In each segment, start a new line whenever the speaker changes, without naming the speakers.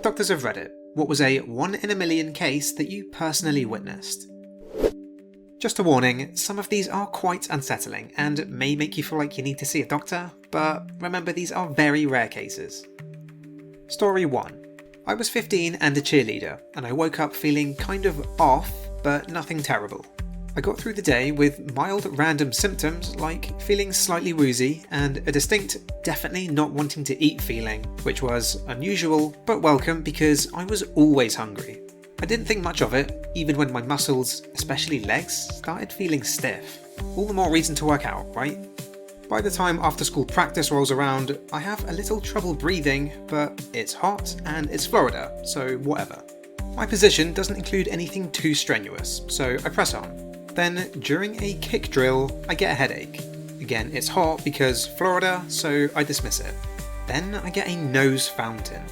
Doctors of Reddit, what was a 1 in a million case that you personally witnessed? Just a warning, some of these are quite unsettling and may make you feel like you need to see a doctor, but remember these are very rare cases. Story 1. I was 15 and a cheerleader, and I woke up feeling kind of off, but nothing terrible. I got through the day with mild random symptoms like feeling slightly woozy and a distinct definitely not wanting to eat feeling, which was unusual but welcome because I was always hungry. I didn't think much of it, even when my muscles, especially legs, started feeling stiff. All the more reason to work out, right? By the time after school practice rolls around, I have a little trouble breathing, but it's hot and it's Florida, so whatever. My position doesn't include anything too strenuous, so I press on. Then, during a kick drill, I get a headache. Again, it's hot because Florida, so I dismiss it. Then I get a nose fountain.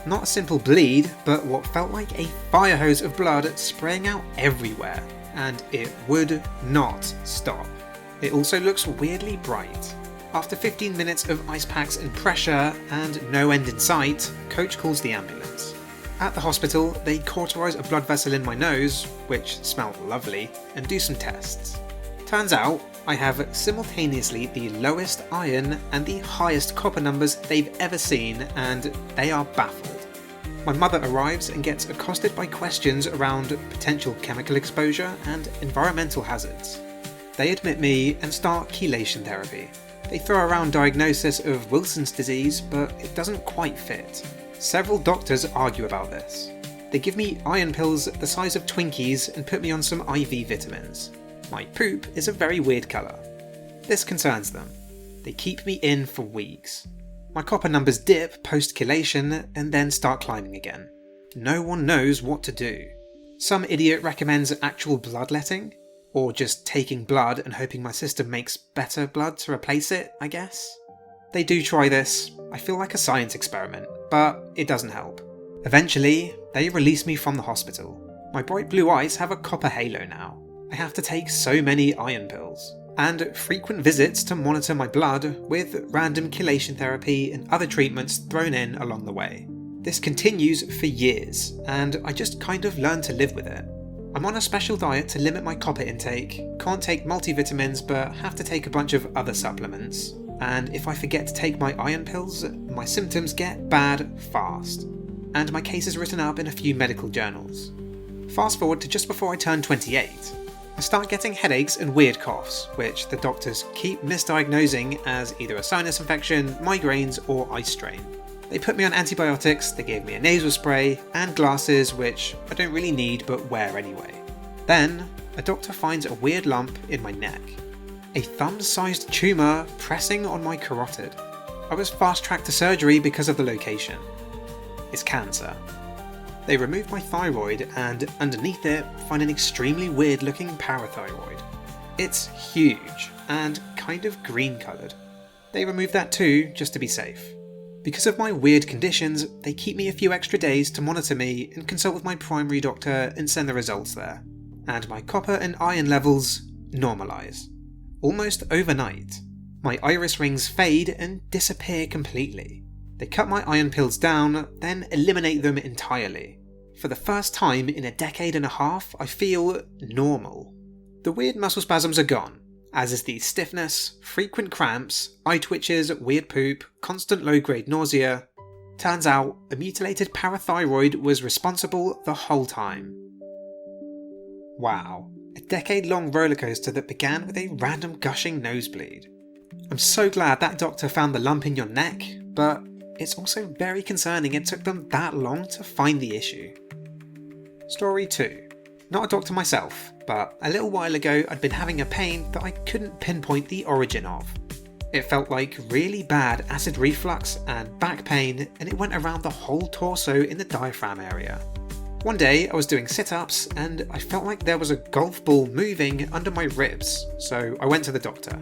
Not a simple bleed, but what felt like a fire hose of blood spraying out everywhere, and it would not stop. It also looks weirdly bright. After 15 minutes of ice packs and pressure, and no end in sight, coach calls the ambulance. At the hospital, they cauterize a blood vessel in my nose, which smelled lovely, and do some tests. Turns out, I have simultaneously the lowest iron and the highest copper numbers they've ever seen, and they are baffled. My mother arrives and gets accosted by questions around potential chemical exposure and environmental hazards. They admit me and start chelation therapy. They throw around diagnosis of Wilson's disease, but it doesn't quite fit. Several doctors argue about this. They give me iron pills the size of Twinkies and put me on some IV vitamins. My poop is a very weird colour. This concerns them. They keep me in for weeks. My copper numbers dip post-chelation and then start climbing again. No one knows what to do. Some idiot recommends actual bloodletting, or just taking blood and hoping my system makes better blood to replace it, I guess. They do try this. I feel like a science experiment, but it doesn't help. Eventually, they release me from the hospital. My bright blue eyes have a copper halo now. I have to take so many iron pills, and frequent visits to monitor my blood with random chelation therapy and other treatments thrown in along the way. This continues for years, and I just kind of learned to live with it. I'm on a special diet to limit my copper intake, can't take multivitamins but have to take a bunch of other supplements. And if I forget to take my iron pills, my symptoms get bad fast. And my case is written up in a few medical journals. Fast forward to just before I turn 28. I start getting headaches and weird coughs, which the doctors keep misdiagnosing as either a sinus infection, migraines, or eye strain. They put me on antibiotics, they gave me a nasal spray, and glasses, which I don't really need but wear anyway. Then, a doctor finds a weird lump in my neck. A thumb-sized tumour pressing on my carotid. I was fast-tracked to surgery because of the location. It's cancer. They removed my thyroid and underneath it find an extremely weird-looking parathyroid. It's huge and kind of green-coloured. They removed that too, just to be safe. Because of my weird conditions, they keep me a few extra days to monitor me and consult with my primary doctor and send the results there. And my copper and iron levels normalise. Almost overnight. My iris rings fade and disappear completely. They cut my iron pills down, then eliminate them entirely. For the first time in a decade and a half, I feel normal. The weird muscle spasms are gone, as is the stiffness, frequent cramps, eye twitches, weird poop, constant low-grade nausea. Turns out, a mutilated parathyroid was responsible the whole time. Wow. A decade-long rollercoaster that began with a random gushing nosebleed. I'm so glad that doctor found the lump in your neck, but it's also very concerning it took them that long to find the issue. Story 2. Not a doctor myself, but a little while ago I'd been having a pain that I couldn't pinpoint the origin of. It felt like really bad acid reflux and back pain, and it went around the whole torso in the diaphragm area. One day I was doing sit-ups and I felt like there was a golf ball moving under my ribs, so I went to the doctor.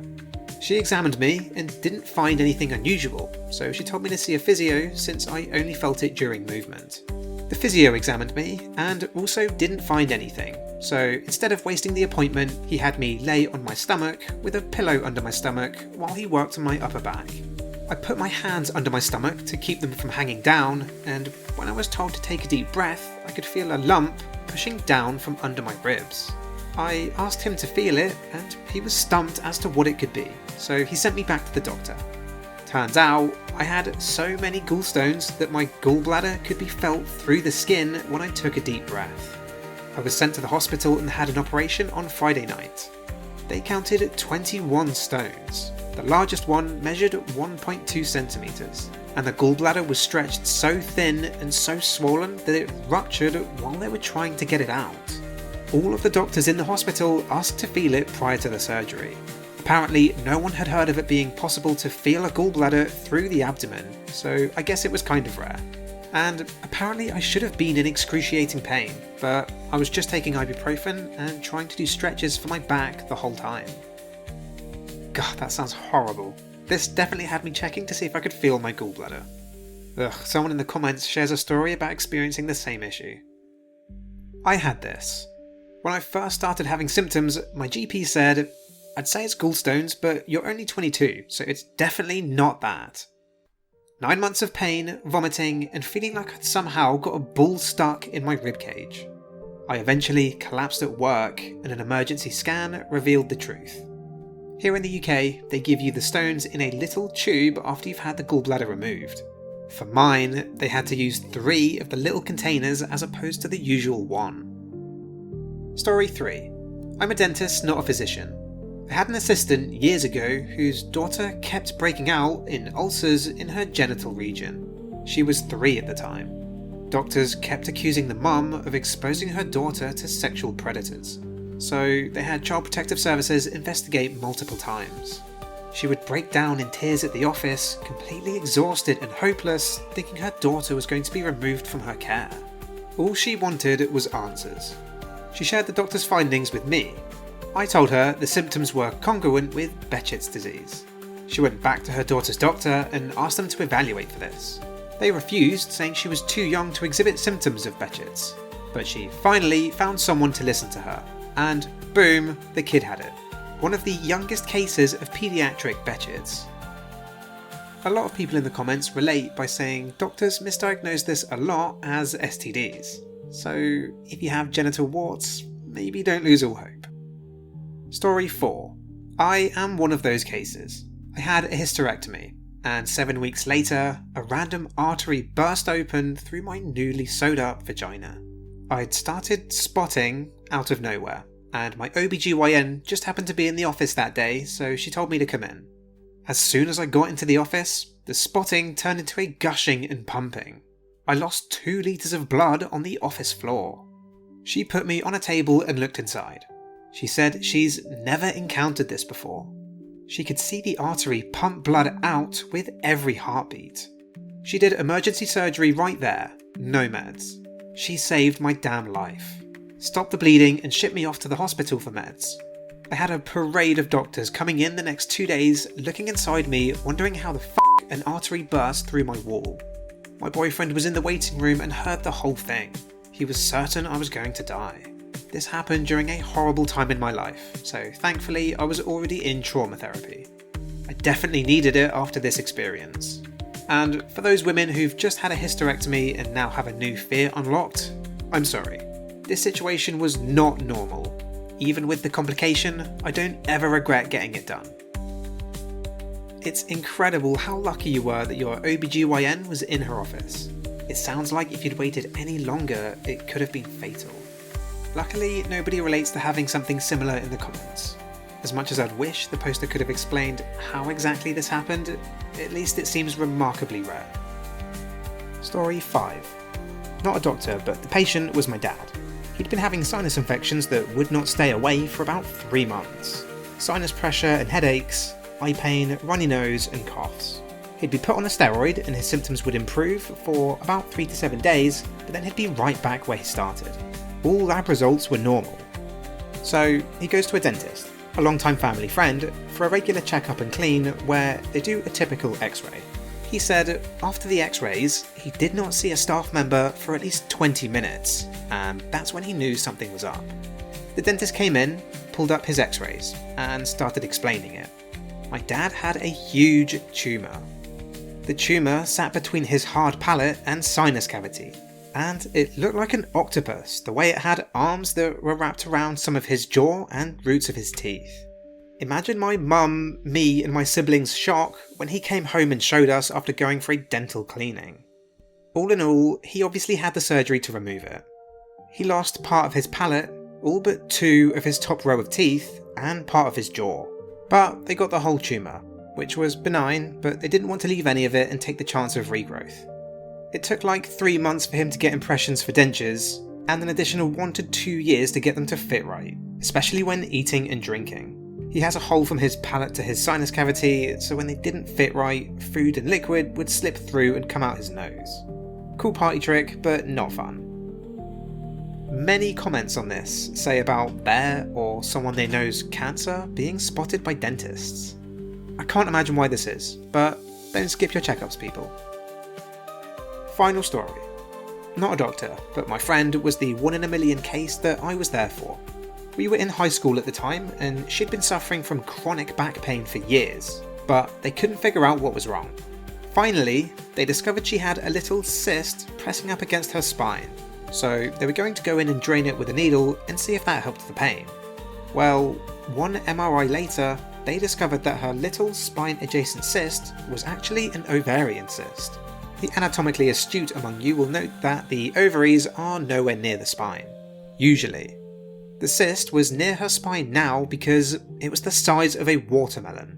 She examined me and didn't find anything unusual, so she told me to see a physio since I only felt it during movement. The physio examined me and also didn't find anything, so instead of wasting the appointment, he had me lay on my stomach with a pillow under my stomach while he worked on my upper back. I put my hands under my stomach to keep them from hanging down, and when I was told to take a deep breath, I could feel a lump pushing down from under my ribs. I asked him to feel it, and he was stumped as to what it could be, so he sent me back to the doctor. Turns out, I had so many gallstones that my gallbladder could be felt through the skin when I took a deep breath. I was sent to the hospital and had an operation on Friday night. They counted 21 stones. The largest one measured 1.2 centimeters, and the gallbladder was stretched so thin and so swollen that it ruptured while they were trying to get it out. All of the doctors in the hospital asked to feel it prior to the surgery. Apparently, no one had heard of it being possible to feel a gallbladder through the abdomen, so I guess it was kind of rare. And apparently I should have been in excruciating pain, but I was just taking ibuprofen and trying to do stretches for my back the whole time. God, that sounds horrible. This definitely had me checking to see if I could feel my gallbladder. Ugh, someone in the comments shares a story about experiencing the same issue. I had this. When I first started having symptoms, my GP said, "I'd say it's gallstones, but you're only 22, so it's definitely not that." 9 months of pain, vomiting, and feeling like I'd somehow got a ball stuck in my ribcage. I eventually collapsed at work, and an emergency scan revealed the truth. Here in the UK, they give you the stones in a little tube after you've had the gallbladder removed. For mine, they had to use 3 of the little containers as opposed to the usual 1. Story 3. I'm a dentist, not a physician. I had an assistant years ago whose daughter kept breaking out in ulcers in her genital region. She was 3 at the time. Doctors kept accusing the mum of exposing her daughter to sexual predators, so they had Child Protective Services investigate multiple times. She would break down in tears at the office, completely exhausted and hopeless, thinking her daughter was going to be removed from her care. All she wanted was answers. She shared the doctor's findings with me. I told her the symptoms were congruent with Behçet's disease. She went back to her daughter's doctor and asked them to evaluate for this. They refused, saying she was too young to exhibit symptoms of Behçet's. But she finally found someone to listen to her, and boom, the kid had it. One of the youngest cases of paediatric Behçet's. A lot of people in the comments relate by saying doctors misdiagnose this a lot as STDs. So if you have genital warts, maybe don't lose all hope. Story 4. I am one of those cases. I had a hysterectomy, and 7 weeks later, a random artery burst open through my newly sewed up vagina. I'd started spotting out of nowhere, and my OBGYN just happened to be in the office that day, so she told me to come in. As soon as I got into the office, the spotting turned into a gushing and pumping. I lost 2 litres of blood on the office floor. She put me on a table and looked inside. She said she's never encountered this before. She could see the artery pump blood out with every heartbeat. She did emergency surgery right there, no meds. She saved my damn life. Stopped the bleeding and shipped me off to the hospital for meds. I had a parade of doctors coming in the next 2 days, looking inside me, wondering how the an artery burst through my wall. My boyfriend was in the waiting room and heard the whole thing. He was certain I was going to die. This happened during a horrible time in my life, so thankfully I was already in trauma therapy. I definitely needed it after this experience. And for those women who've just had a hysterectomy and now have a new fear unlocked, I'm sorry. This situation was not normal. Even with the complication, I don't ever regret getting it done. It's incredible how lucky you were that your OBGYN was in her office. It sounds like if you'd waited any longer, it could have been fatal. Luckily, nobody relates to having something similar in the comments. As much as I'd wish the poster could have explained how exactly this happened, at least it seems remarkably rare. Story 5. Not a doctor, but the patient was my dad. He'd been having sinus infections that would not stay away for about 3 months. Sinus pressure and headaches, eye pain, runny nose and coughs. He'd be put on a steroid and his symptoms would improve for about 3 to 7 days, but then he'd be right back where he started. All lab results were normal. So he goes to a dentist, a long-time family friend, for a regular checkup and clean where they do a typical x-ray. He said after the x-rays, he did not see a staff member for at least 20 minutes, and that's when he knew something was up. The dentist came in, pulled up his x-rays, and started explaining it. My dad had a huge tumour. The tumour sat between his hard palate and sinus cavity, and it looked like an octopus the way it had arms that were wrapped around some of his jaw and roots of his teeth. Imagine my mum, me and my siblings' shock when he came home and showed us after going for a dental cleaning. All in all, he obviously had the surgery to remove it. He lost part of his palate, all but 2 of his top row of teeth, and part of his jaw. But they got the whole tumour, which was benign, but they didn't want to leave any of it and take the chance of regrowth. It took like 3 months for him to get impressions for dentures, and an additional 1 to 2 years to get them to fit right, especially when eating and drinking. He has a hole from his palate to his sinus cavity, so when they didn't fit right, food and liquid would slip through and come out his nose. Cool party trick, but not fun. Many comments on this say about their or someone they know's cancer being spotted by dentists. I can't imagine why this is, but don't skip your checkups, people. Final story. Not a doctor, but my friend was the 1 in a million case that I was there for. We were in high school at the time, and she'd been suffering from chronic back pain for years, but they couldn't figure out what was wrong. Finally, they discovered she had a little cyst pressing up against her spine, so they were going to go in and drain it with a needle and see if that helped the pain. Well, 1 MRI later, they discovered that her little spine-adjacent cyst was actually an ovarian cyst. The anatomically astute among you will note that the ovaries are nowhere near the spine, usually. The cyst was near her spine now because it was the size of a watermelon.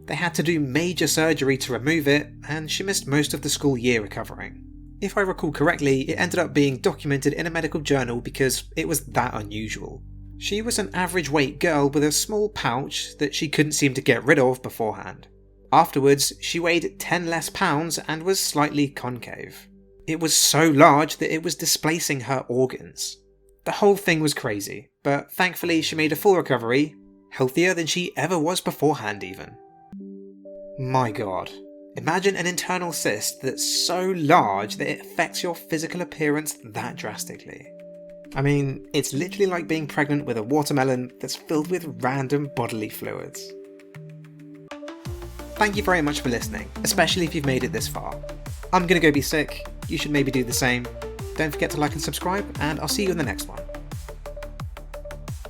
They had to do major surgery to remove it, and she missed most of the school year recovering. If I recall correctly, it ended up being documented in a medical journal because it was that unusual. She was an average weight girl with a small pouch that she couldn't seem to get rid of beforehand. Afterwards, she weighed 10 less pounds and was slightly concave. It was so large that it was displacing her organs. The whole thing was crazy, but thankfully she made a full recovery, healthier than she ever was beforehand even. My god, imagine an internal cyst that's so large that it affects your physical appearance that drastically. I mean, it's literally like being pregnant with a watermelon that's filled with random bodily fluids. Thank you very much for listening, especially if you've made it this far. I'm gonna go be sick, you should maybe do the same. Don't forget to like and subscribe, and I'll see you in the next one.